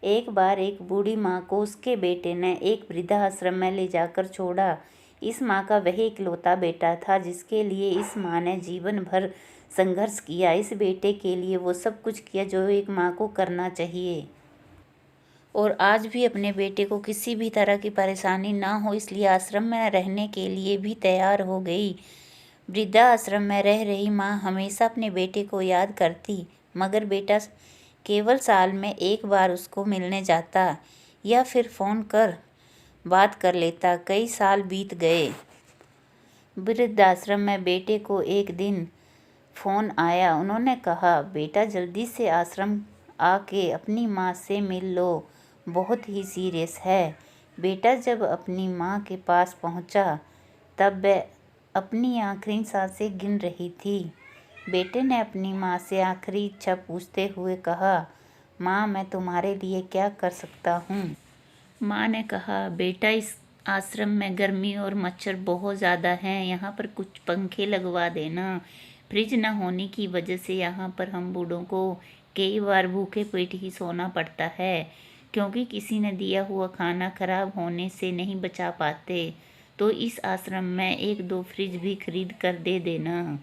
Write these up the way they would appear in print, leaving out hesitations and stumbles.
एक बार एक बूढ़ी माँ को उसके बेटे ने एक वृद्धाश्रम में ले जाकर छोड़ा। इस माँ का वह इकलौता बेटा था जिसके लिए इस माँ ने जीवन भर संघर्ष किया। इस बेटे के लिए वो सब कुछ किया जो एक माँ को करना चाहिए, और आज भी अपने बेटे को किसी भी तरह की परेशानी ना हो इसलिए आश्रम में रहने के लिए भी तैयार हो गई। वृद्धाश्रम में रह रही माँ हमेशा अपने बेटे को याद करती, मगर बेटा केवल साल में एक बार उसको मिलने जाता या फिर फ़ोन कर बात कर लेता। कई साल बीत गए। वृद्धाश्रम में बेटे को एक दिन फ़ोन आया। उन्होंने कहा, बेटा जल्दी से आश्रम आके अपनी माँ से मिल लो, बहुत ही सीरियस है। बेटा जब अपनी माँ के पास पहुँचा तब वह अपनी आखिरी सांसें गिन रही थी। बेटे ने अपनी माँ से आखिरी इच्छा पूछते हुए कहा, माँ मैं तुम्हारे लिए क्या कर सकता हूँ। माँ ने कहा, बेटा इस आश्रम में गर्मी और मच्छर बहुत ज़्यादा हैं, यहाँ पर कुछ पंखे लगवा देना। फ्रिज न होने की वजह से यहाँ पर हम बूढ़ों को कई बार भूखे पेट ही सोना पड़ता है, क्योंकि किसी ने दिया हुआ खाना खराब होने से नहीं बचा पाते। तो इस आश्रम में एक दो फ्रिज भी खरीद कर दे देना।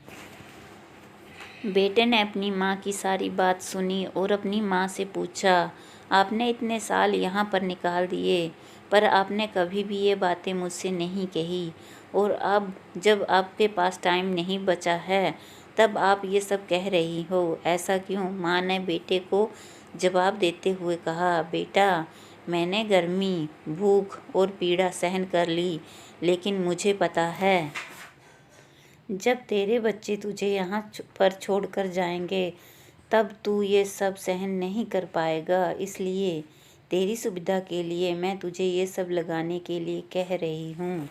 बेटे ने अपनी माँ की सारी बात सुनी और अपनी माँ से पूछा, आपने इतने साल यहाँ पर निकाल दिए पर आपने कभी भी ये बातें मुझसे नहीं कही, और अब जब आपके पास टाइम नहीं बचा है तब आप ये सब कह रही हो, ऐसा क्यों। माँ ने बेटे को जवाब देते हुए कहा, बेटा मैंने गर्मी, भूख और पीड़ा सहन कर ली, लेकिन मुझे पता है जब तेरे बच्चे तुझे यहाँ पर छोड़कर जाएंगे तब तू ये सब सहन नहीं कर पाएगा, इसलिए तेरी सुविधा के लिए मैं तुझे ये सब लगाने के लिए कह रही हूँ।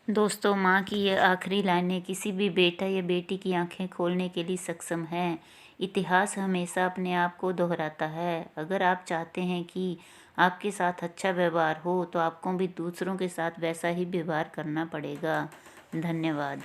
दोस्तों, माँ की ये आखिरी लाइनें किसी भी बेटा या बेटी की आंखें खोलने के लिए सक्षम है। इतिहास हमेशा अपने आप को दोहराता है। अगर आप चाहते हैं कि आपके साथ अच्छा व्यवहार हो तो आपको भी दूसरों के साथ वैसा ही व्यवहार करना पड़ेगा। धन्यवाद।